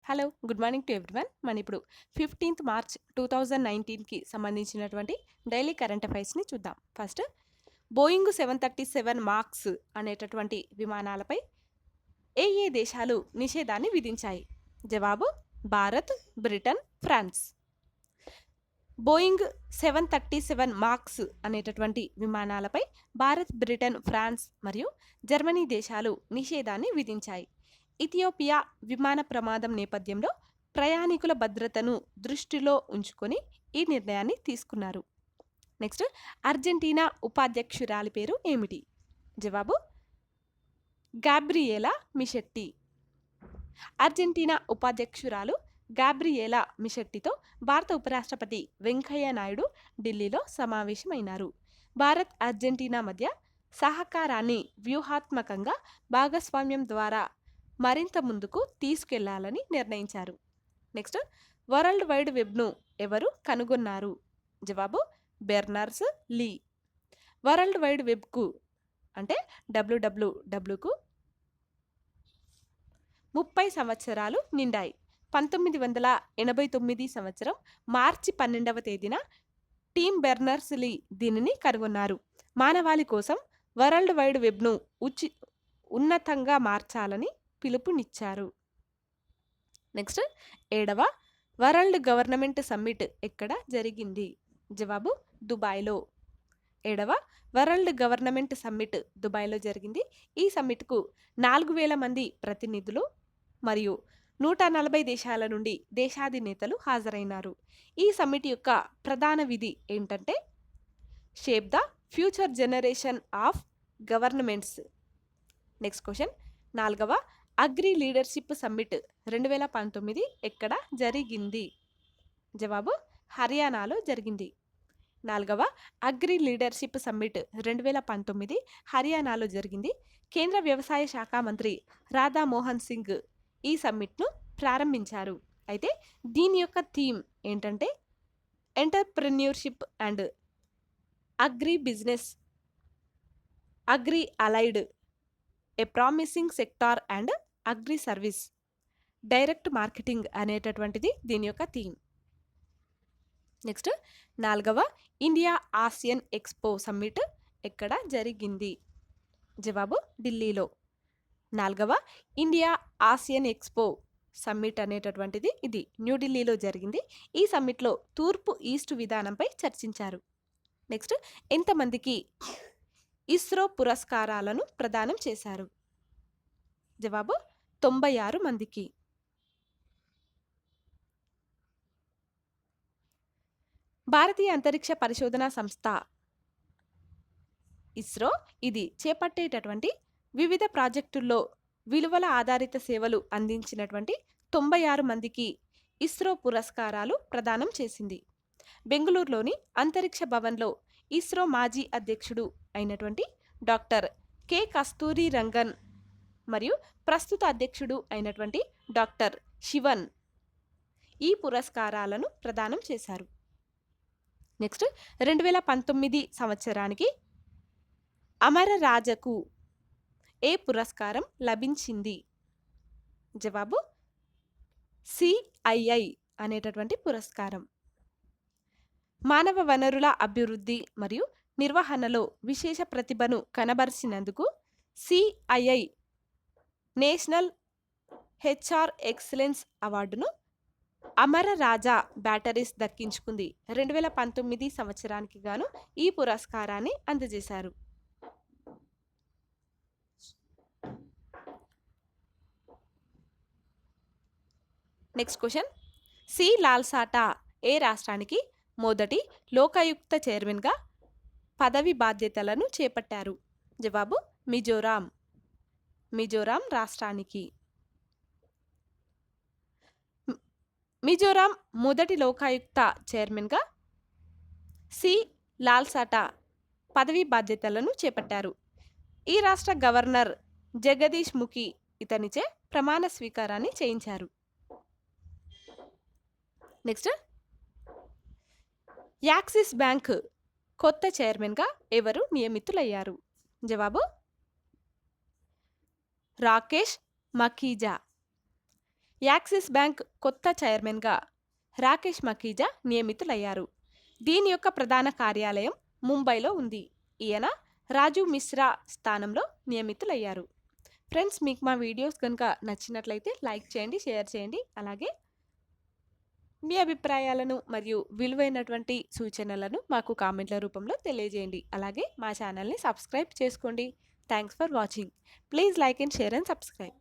Hello good morning to everyone. మనం ఇప్పుడు 15th March 2019కి సంబంధించినటువంటి డైలీ కరెంట్ అఫైర్స్ని చూద్దాం. ఫస్ట్, బోయింగ్ 737 మార్క్స్ అనేటటువంటి విమానాలపై ఏ దేశాలు నిషేధాన్ని విధించాయి? జవాబు Bharat, Britain, France. Boeing 737 max అనేటటువంటి విమానాలపై భారత్, బ్రిటన్, ఫ్రాన్స్ మరియు జర్మనీ దేశాలు నిషేధాన్ని విధించాయి. ఇథియోపియా విమాన ప్రమాదం నేపథ్యంలో ప్రయాణికుల భద్రతను దృష్టిలో ఉంచుకొని ఈ నిర్ణయాన్ని తీసుకున్నారు. నెక్స్ట్, అర్జెంటీనా ఉపాధ్యక్షురాలి పేరు ఏమిటి? జవాబు గాబ్రియేలా మిషెట్టి. అర్జెంటీనా ఉపాధ్యక్షురాలు గాబ్రియేలా మిషెట్టితో భారత ఉపరాష్ట్రపతి వెంకయ్య నాయుడు ఢిల్లీలో సమావేశమైనారు. భారత్, అర్జెంటీనా మధ్య సహకారాన్ని వ్యూహాత్మకంగా భాగస్వామ్యం ద్వారా మరింత ముందుకు తీసుకెళ్లాలని నిర్ణయించారు. నెక్స్ట్, వరల్డ్ వైడ్ వెబ్ను ఎవరు కనుగొన్నారు? జవాబు బెర్నర్స్ లీ. వరల్డ్ వైడ్ వెబ్కు అంటే డబ్ల్యూడబ్ల్యూడబ్ల్యూకు 30 సంవత్సరాలు నిండాయి. 1989 సంవత్సరం మార్చి 12వ తేదీన టీమ్ బెర్నర్స్ లీ దీనిని కనుగొన్నారు. మానవాళి కోసం వరల్డ్ వైడ్ వెబ్ను ఉన్నతంగా మార్చాలని పిలుపునిచ్చారు. నెక్స్ట్, 7వ వరల్డ్ గవర్నమెంట్ సమ్మిట్ ఎక్కడ జరిగింది? జవాబు దుబాయ్లో. 7వ వరల్డ్ గవర్నమెంట్ సమ్మిట్ దుబాయ్లో జరిగింది. ఈ సమ్మిట్కు 4000 మంది ప్రతినిధులు మరియు 140 దేశాల నుండి దేశాధినేతలు హాజరైనారు. ఈ సమ్మిట్ యొక్క ప్రధాన విధి ఏంటంటే shape the future generation of governments. Next question, 4వ అగ్రి లీడర్షిప్ సమ్మిట్ 2019 ఎక్కడ జరిగింది? జవాబు హర్యానాలో జరిగింది. 4వ అగ్రి లీడర్షిప్ సమ్మిట్ 2019 హర్యానాలో జరిగింది. కేంద్ర వ్యవసాయ శాఖ మంత్రి రాధా మోహన్ సింగ్ ఈ సమ్మిట్ను ప్రారంభించారు. అయితే దీని యొక్క థీమ్ ఏంటంటే entrepreneurship and agri business, agri allied, A promising sector and agri service, direct marketing అనేటటువంటిది దీని యొక్క థీమ్. నెక్స్ట్, 4వ ఇండియా ఆసియన్ ఎక్స్పో సమ్మిట్ ఎక్కడ జరిగింది? జవాబు ఢిల్లీలో. 4వ ఇండియా ఆసియన్ ఎక్స్పో సమ్మిట్ అనేటటువంటిది ఇది న్యూఢిల్లీలో జరిగింది. ఈ సమ్మిట్లో తూర్పు ఈస్ట్ విధానంపై చర్చించారు. నెక్స్ట్, ఎంతమందికి ఇస్రో పురస్కారాలను ప్రదానం చేశారు? జవాబు 96 మందికి. భారతీయ అంతరిక్ష పరిశోధనా సంస్థ ఇస్రో ఇది చేపట్టేటటువంటి వివిధ ప్రాజెక్టుల్లో విలువల ఆధారిత సేవలు అందించినటువంటి 96 మందికి ఇస్రో పురస్కారాలు ప్రదానం చేసింది. బెంగళూరులోని అంతరిక్ష భవన్లో ఇస్రో మాజీ అధ్యక్షుడు అయినటువంటి డాక్టర్ కె కస్తూరి రంగన్ మరియు ప్రస్తుత అధ్యక్షుడు అయినటువంటి డాక్టర్ శివన్ ఈ పురస్కారాలను ప్రదానం చేశారు. నెక్స్ట్, 2019 సంవత్సరానికి అమరరాజకు ఏ పురస్కారం లభించింది? జవాబు సిఐఐ అనేటటువంటి పురస్కారం. మానవ వనరుల అభివృద్ధి మరియు నిర్వహణలో విశేష ప్రతిభను కనబరిచినందుకు సిఐఐ నేషనల్ హెచ్ఆర్ ఎక్సలెన్స్ అవార్డును అమర రాజా బ్యాటరీస్ దక్కించుకుంది. 2019 సంవత్సరానికి గాను ఈ పురస్కారాన్ని అందజేశారు. నెక్స్ట్ క్వశ్చన్, సి లాల్సాటా ఏ రాష్ట్రానికి మొదటి లోకాయుక్త చైర్మన్గా పదవి బాధ్యతలను చేపట్టారు? జవాబు మిజోరాం. మిజోరాం రాష్ట్రానికి. మిజోరాం మొదటి లోకాయుక్త చైర్మన్గా సి లాల్సాటా పదవి బాధ్యతలను చేపట్టారు. ఈ రాష్ట్ర గవర్నర్ జగదీష్ ముఖి ఇతనిచే ప్రమాణ స్వీకారాన్ని చేయించారు. నెక్స్ట్, యాక్సిస్ బ్యాంక్ కొత్త చైర్మన్గా ఎవరు నియమితులయ్యారు? జవాబు రాకేష్ మఖీజా. యాక్సిస్ బ్యాంక్ కొత్త చైర్మన్గా రాకేష్ మకీజా నియమితులయ్యారు. దీని యొక్క ప్రధాన కార్యాలయం ముంబైలో ఉంది. ఈయన రాజీవ్ మిశ్రా స్థానంలో నియమితులయ్యారు. ఫ్రెండ్స్, మీకు మా వీడియోస్ కనుక నచ్చినట్లయితే లైక్ చేయండి, షేర్ చేయండి. అలాగే మీ అభిప్రాయాలను మరియు విలువైనటువంటి సూచనలను మాకు కామెంట్ల రూపంలో తెలియజేయండి. అలాగే మా ఛానల్ని సబ్స్క్రైబ్ చేసుకోండి. Thanks for watching. Please like and share and subscribe.